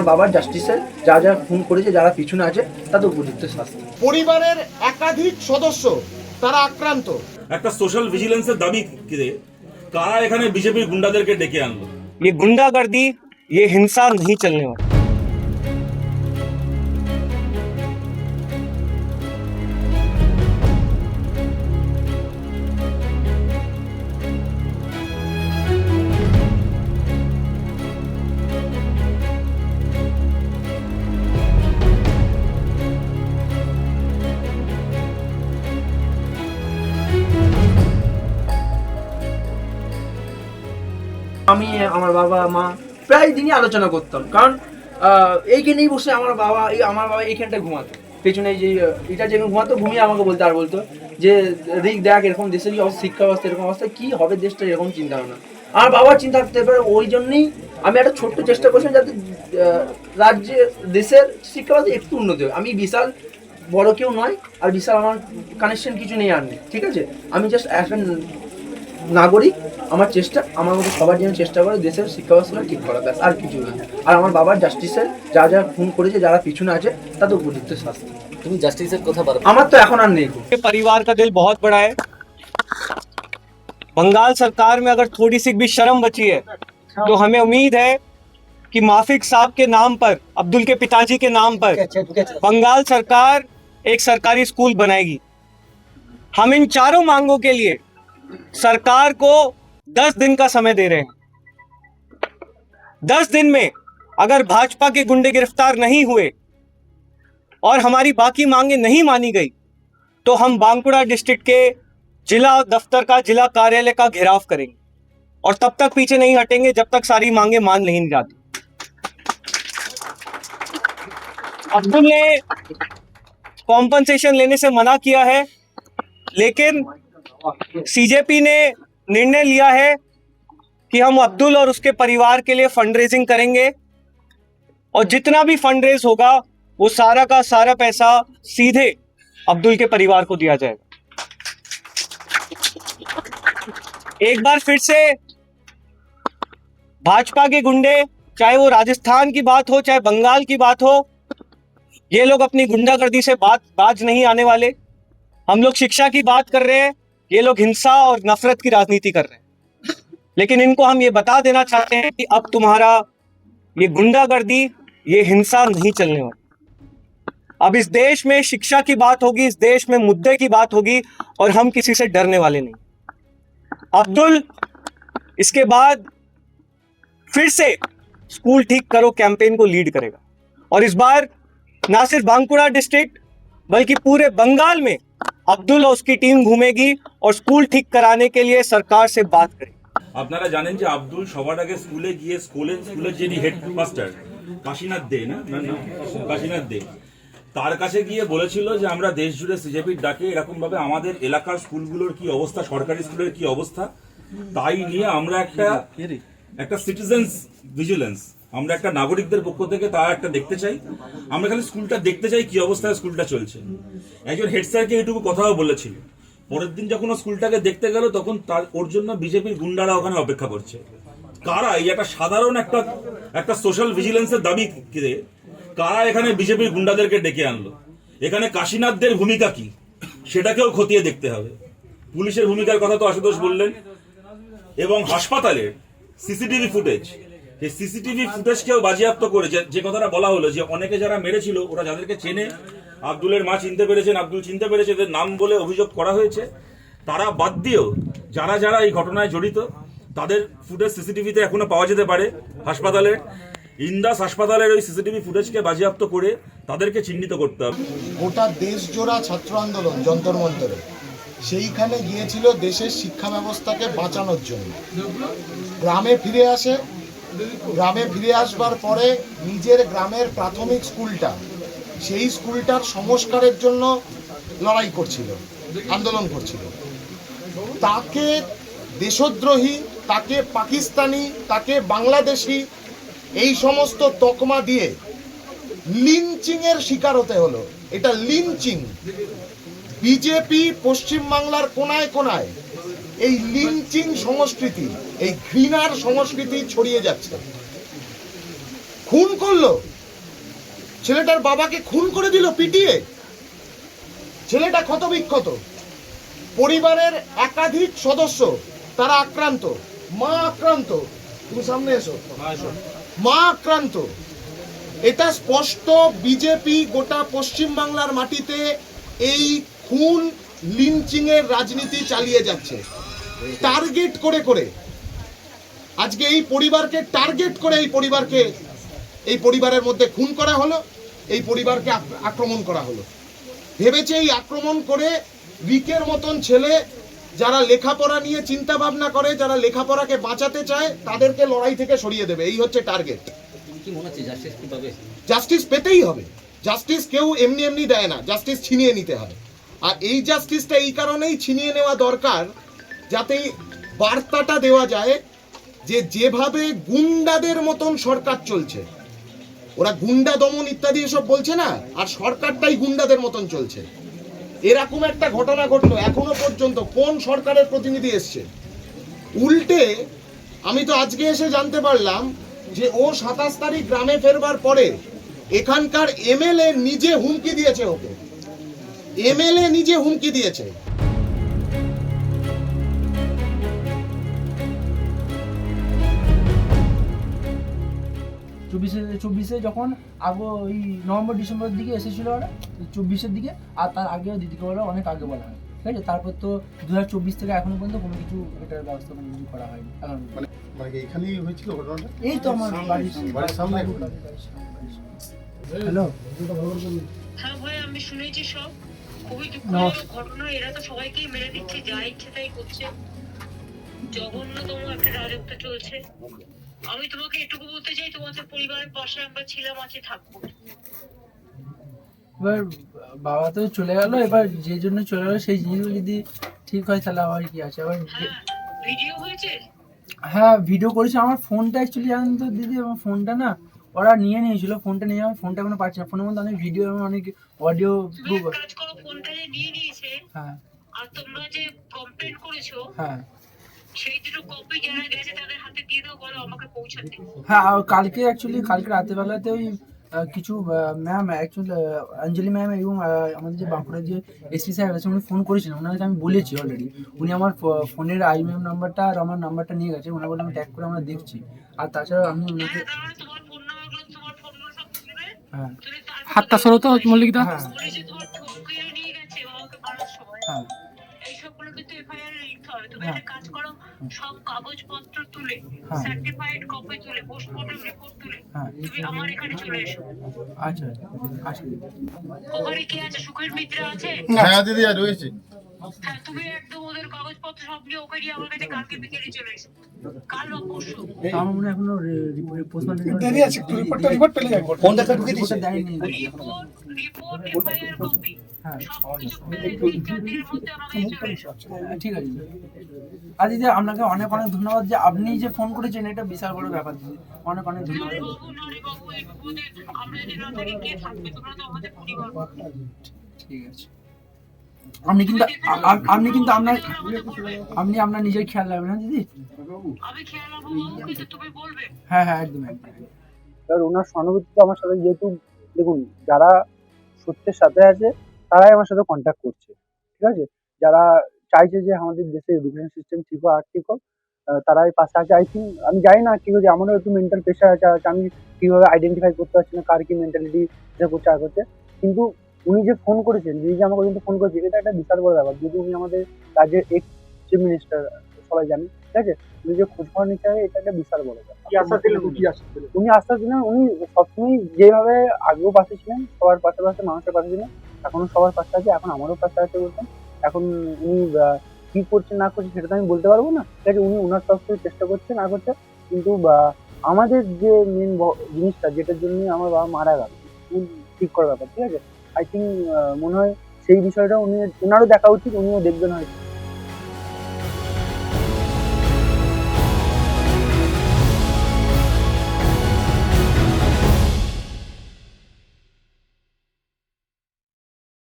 আমার বাবার জাস্টিসের যা যা খুন করেছে, যারা পিছনে আছে, তাদের উপযুক্ত শাস্তি। পরিবারের একাধিক সদস্য তারা আক্রান্ত। একটা সোশ্যাল ভিজিলেন্সের দাবি করে কারা এখানে বিজেপির গুন্ডাদেরকে ডেকে আনলো? ये गुंडागर्दी, ये हिंसा नहीं चलने वाली। আমি আমার বাবা মা প্রায় দিনই আলোচনা করতাম, কারণ এইখানেই বসে আমার বাবা এইখানটায় ঘুমাতো, পেছনে যে এটা যেখানে ঘুমাতো, ঘুমিয়ে আমাকে বলতো যে রিক দেখ এরকম দেশের কি অবস্থা, শিক্ষা ব্যবস্থা এরকম অবস্থা, কি হবে দেশটা, এরকম চিন্তা ভাবনা আমার বাবার চিন্তা করতে পারে। ওই জন্যই আমি একটা ছোট্ট চেষ্টা করছিলাম যাতে রাজ্যে দেশের শিক্ষা ব্যবস্থা একটু উন্নতি হয়। আমি বিশাল বড় কেউ নয়, আর বিশাল আমার কানেকশন কিছু নেই, আর নেই, ঠিক আছে। আমি জাস্ট একটা নাগরিক, আমার চেষ্টা, আমার মতো সবার জন্য চেষ্টা করে দেশের শিক্ষা ব্যবস্থা ঠিক করা, ব্যাস, আর কিছু না। আর আমার বাবার জাস্টিসের যা যা খুন করেছে, যারা পিছনে আছে, তাদের উপযুক্ত শাস্তি। তুমি জাস্টিসের কথা বলো, আমার তো এখন আর নেই। परिवार का दिल बहुत बड़ा है। बंगाल सरकार में अगर थोड़ी सी भी शर्म बची है तो हमें उम्मीद है कि माफिक साहब के नाम पर, अब्दुल के पिताजी के नाम पर बंगाल सरकार एक सरकारी स्कूल बनाएगी। हम इन चारों मांगों के लिए सरकार को 10 दिन का समय दे रहे हैं। 10 दिन में अगर भाजपा के गुंडे गिरफ्तार नहीं हुए और हमारी बाकी मांगे नहीं मानी गई तो हम बांकुड़ा डिस्ट्रिक्ट के जिला दफ्तर का, जिला कार्यालय का घेराव करेंगे और तब तक पीछे नहीं हटेंगे जब तक सारी मांगे मान नहीं जाती। अब्दुल ने कॉम्पनसेशन लेने से मना किया है, लेकिन सीजेपी ने निर्णय लिया है कि हम अब्दुल और उसके परिवार के लिए फंड रेजिंग करेंगे और जितना भी फंड रेज होगा वो सारा का सारा पैसा सीधे अब्दुल के परिवार को दिया जाएगा। एक बार फिर से भाजपा के गुंडे, चाहे वो राजस्थान की बात हो चाहे बंगाल की बात हो, ये लोग अपनी गुंडागर्दी से बाज नहीं आने वाले। हम लोग शिक्षा की बात कर रहे हैं, ये लोग हिंसा और नफरत की राजनीति कर रहे हैं। लेकिन इनको हम ये बता देना चाहते हैं कि अब तुम्हारा ये गुंडागर्दी, ये हिंसा नहीं चलने वाली। अब इस देश में शिक्षा की बात होगी, इस देश में मुद्दे की बात होगी और हम किसी से डरने वाले नहीं। अब्दुल इसके बाद फिर से स्कूल ठीक करो कैंपेन को लीड करेगा और इस बार ना सिर्फ बांकुड़ा डिस्ट्रिक्ट बल्कि पूरे बंगाल में अब्दुल और उसकी टीम घूमेगी और स्कूल ठीक कराने के लिए सरकार से बात करेगी। আপনারা জানেন যে আব্দুল সবার আগে স্কুলে গিয়ে স্কুলের যিনি হেডমাস্টার কাশীনাথ দে, কাশীনাথ দে, তার কাছে গিয়ে বলেছিল যে আমরা দেশ জুড়ে সিজেপির ডাকে এরকম ভাবে আমাদের এলাকার স্কুলগুলোর কি অবস্থা, সরকারি স্কুলের কি অবস্থা, তাই নিয়ে আমরা একটা সিটিজেন্স ভিজিলেন্স, আমরা একটা নাগরিকদের পক্ষ থেকে তা একটা দেখতে চাই। আমরা খালি স্কুলটা দেখতে চাই কি অবস্থায় স্কুলটা চলছে। একজন হেড স্যারকে এইটুকু কথাও বলেছিল। পরের দিন যখন স্কুলটাকে দেখতে গেল তখন ওর জন্য বিজেপির গুন্ডারা ওখানে অপেক্ষা করছে। কারা এই একটা সাধারণ একটা সোশ্যাল ভিজিলেন্সের দাবি করে কারা এখানে বিজেপির গুন্ডাদেরকে ডেকে আনলো? এখানে কাশীনাথদের ভূমিকা কি সেটাকেও খতিয়ে দেখতে হবে। পুলিশের ভূমিকার কথা তো আশুতোষ বললেন, এবং হাসপাতালের সিসিটিভি ফুটেজ, সেই সিসিটিভি ফুটেজকেও বাজেয়াপ্ত করে যে কথাটা বলা হলো যে অনেকে যারা মেরেছিল ওরা যাদেরকে চেনে, আব্দুলের মা চিনতে পেরেছেন, আব্দুল চিনতে পেরেছে, এদের নাম বলে অভিযোগ করা হয়েছে, তারা বাদ দিয়েও যারা যারা এই ঘটনায় জড়িত তাদের ফুটেজ সিসিটিভিতে এখনো পাওয়া যেতে পারে। হাসপাতালের ইন্দাস হাসপাতালের ওই সিসিটিভি ফুটেজকে বাজেয়াপ্ত করে তাদেরকে চিহ্নিত করতে হবে। গোটা দেশ জোড়া ছাত্র আন্দোলন যন্তর মন্তরে সেইখানে গিয়েছিল দেশের শিক্ষা ব্যবস্থাকে বাঁচানোর জন্য। গ্রামে ফিরে আসে, গ্রামে ফিরে আসবার পরে নিজের গ্রামের প্রাথমিক স্কুলটা, সেই স্কুলটার সংস্কারের জন্য লড়াই করছিল, আন্দোলন করছিল। তাকে দেশদ্রোহী, তাকে পাকিস্তানি, তাকে বাংলাদেশি এই সমস্ত তকমা দিয়ে লিঞ্চিংয়ের শিকার হতে হলো। এটা লিঞ্চিং। বিজেপি পশ্চিমবাংলার কোনায় কোনায় এই লিঞ্চিং সংস্কৃতি, এই ঘৃণার সংস্কৃতি ছড়িয়ে যাচ্ছে। খুন করলো ছেলেটার বাবাকে খুন করে দিল পিটিয়ে। ছেলেটা ক্ষত বিক্ষত, পরিবারের একাধিক সদস্য তারা আক্রান্ত, মা আক্রান্ত। তুমি সামনে এসো। মা আক্রান্ত। এটা স্পষ্ট বিজেপি গোটা পশ্চিমবাংলার মাটিতে এই খুন লিঞ্চিং এর রাজনীতি চালিয়ে যাচ্ছে, টার্গেট করে করে। আজকে এই পরিবারকে টার্গেট করে এই পরিবারের মধ্যে খুন করা হলো, এই পরিবারকে আক্রমণ করা হলো। ভেবেছে এই আক্রমণ করে রিকের মতন ছেলে যারা লেখাপড়া নিয়ে চিন্তা ভাবনা করে, যারা লেখাপড়াকে বাঁচাতে চায়, তাদেরকে লড়াই থেকে সরিয়ে দেবে। এই হচ্ছে টার্গেট। জাস্টিস পেতেই হবে। জাস্টিস কেউ এমনি এমনি দেয় না, জাস্টিস ছিনিয়ে নিতে হয়। আর এই জাস্টিসটা এই কারণেই ছিনিয়ে নেওয়া দরকার, যাতে বার্তাটা দেওয়া যায় যে যেভাবে গুন্ডাদের মতন সরকার চলছে, ওরা গুন্ডা দমন ইত্যাদি এসব বলছে না, আর সরকারটাই গুন্ডাদের মতন চলছে। এরকম একটা ঘটনা ঘটলো, এখনো পর্যন্ত কোন সরকারের প্রতিনিধি এসছে? উল্টে আমি তো আজকে এসে জানতে পারলাম যে ও 27 তারিখ গ্রামে ফেরবার পরে এখানকার এমএলএ নিজে হুমকি দিয়েছে ওকে। এমএলএ নিজে হুমকি দিয়েছে। চব্বিশে যখন আগে ওই নভেম্বর ডিসেম্বরের দিকে এসেছিল ওরা, 24-এর দিকে। আর তার আগে দিদিকে বলা অনেক আগে বলা হয়, ঠিক আছে। তারপর তো 2024 থেকে এখনো পর্যন্ত কোনো কিছু এটার ব্যবস্থা কিছু করা হয়নি। এখন মানে এখানেই হয়েছিল ঘটনাটা। এই তো আমার বাড়ির সামনে। হ্যালো। হ্যাঁ ভাই, আমি শুনেছি সব। খুবই দুঃখজনক ঘটনা। এরা তো সবাইকেই মেরে দিচ্ছে, যা ইচ্ছে তাই করছে। জঘন্যতম একটা রাজত্ব চলছে। আমি তোমাকে এটুকু বলতে চাই, তোমাদের পরিবারের পাশে আমরা ছিলাম, আছি, থাকবো। এবার বাবা তো চলে গেল, এবার যে জন্য চলে গেল সেই জিনিসগুলো যদি ঠিক হয় তাহলে আবার কি আছে। আবার হ্যাঁ, ভিডিও হয়েছে। হ্যাঁ, ভিডিও করেছি। আমার ফোনটা অ্যাকচুয়ালি জানেন তো দিদি, আমার ফোনটা না ওরা নিয়ে নিয়েছিল। ফোনটা নিয়ে আমার ফোনটা এখনো পাচ্ছি না। ফোনের মধ্যে অনেক ভিডিও এবং অনেক অডিও তুমি এক কাজ করো, ফোনটা যে নিয়ে নিয়েছে, হ্যাঁ আর তোমরা যে কমপ্লেন করেছো, হ্যাঁ সেই দুটো কপি যারা গেছে তাদের হাতে দিয়ে দাও, বলো আমাকে পৌঁছাতে। হ্যাঁ। আর কালকে রাতের বেলাতে ওই কিছু ম্যাম, অ্যাকচুয়ালি অঞ্জলি ম্যাম এবং আমাদের যে বাঁকুড়ার যে এসপি সাহেব আছে, উনি ফোন করেছিলেন। ওনাকে আমি বলেছি অলরেডি। উনি আমার ফোনের আইএমএম নাম্বারটা আর আমার নাম্বারটা নিয়ে গেছে। ওনাকে বলে আমি ট্যাগ করে আমরা দেখছি। আর তাছাড়া আমি ওনাকে তোমার ফোন নাম্বারগুলো, তোমার ফোনগুলো সব তুলে হ্যাঁ তুলে হাতটা সরো তো মল্লিকদা। হ্যাঁ পুলিশে তোমার ঠকিয়ে নিয়ে গেছে বাবাকে মারার সময়। হ্যাঁ এইসবগুলো কিন্তু এফআইআর লিখতে হবে। তুমি হ্যাঁ। একটা কাজ করো, সব কাগজপত্র তুলে, হ্যাঁ। সার্টিফাইড কপি তুলে, পোস্টমর্টম রিপোর্ট তুলে হ্যাঁ। তুমি আমার এখানে চলে এসো। আচ্ছা আচ্ছা। ওখানে কি আছে? সুখের মিত্রা আছে। হ্যাঁ দিদি, আর রয়েছে। হ্যাঁ, তুমি একদম ওদের কাগজপত্র সব নিয়ে ওকে নিয়ে আমার কাছে কালকে বিকেলে চলে এসো, কাল বা পরশু। আমার মনে হয় এখনো পোস্টম্যান দেরি আছে, একটু রিপোর্ট পেলে যাবে। ফোন দেখা ঢুকে দিয়েছে দেয়নি। রিপোর্ট এফআইআর কপি হ্যাঁ সব কিছু পেলে 2-4 দিনের মধ্যে আমার কাছে চলে এসো। ঠিক আছে। আর দিদি আপনাকে অনেক অনেক ধন্যবাদ যে আপনি যে ফোন করেছেন, এটা বিশাল বড় ব্যাপার দিদি। অনেক অনেক ধন্যবাদ। নারী বাবু, এই বিপদে আমরা যদি না থাকি কে থাকবে? তোমরা তো আমাদের পরিবার। ঠিক আছে। আপনি কিন্তু আপনার নিজের খেয়াল রাখবেন না দিদি। আমি খেয়াল রাখবো বাবু, কিন্তু তুমি বলবে। হ্যাঁ হ্যাঁ, একদম একদম। এবার ওনার সহানুভূতি তো আমার সাথে, যেহেতু দেখুন যারা সত্যের সাথে আছে তারাই আমার সাথে কন্ট্যাক্ট করছে, ঠিক আছে। যারা চাইছে যে আমাদের দেশে এডুকেশন সিস্টেম ঠিক হোক, আর ঠিক হোক, তারাই পাশে আছে। আই থিঙ্ক আমি জানি না কি হচ্ছে, আমারও একটু মেন্টাল প্রেশার আছে। আমি কিভাবে আইডেন্টিফাই করতে পারছি না কার কি মেন্টালিটি যে করছে আর করছে। কিন্তু উনি যে ফোন করেছেন, যিনি যে আমাকে কিন্তু ফোন করেছে, এটা একটা বিশাল বড় ব্যাপার। যদি উনি আমাদের রাজ্যের এক্স চিফ মিনিস্টার, সবাই জানি, ঠিক আছে, উনি যে খোঁজ খবর নিচ্ছে, এটা একটা বিশাল বড় ব্যাপার। উনি আশ্বাস দিলেন। উনি সবসময় যেভাবে আগেও পাশে ছিলেন, সবার পাশে মানুষের পাশে ছিলেন, এখনো সবার পাশে আছে, এখন আমারও পাশে আছে বলছেন। এখন উনি কি করছেন না করছেন সেটা তো আমি বলতে পারবো না, ঠিক আছে। উনি ওনার তরফ থেকে চেষ্টা করছেন না করছে, কিন্তু আমাদের যে মেন জিনিসটা, যেটার জন্য আমার বাবা মারা গেল, ঠিক করার ব্যাপার, ঠিক আছে। আই থিঙ্ক মনে হয় সেই বিষয়টা ওনারও দেখা উচিত, উনিও দেখবেন হয়তো।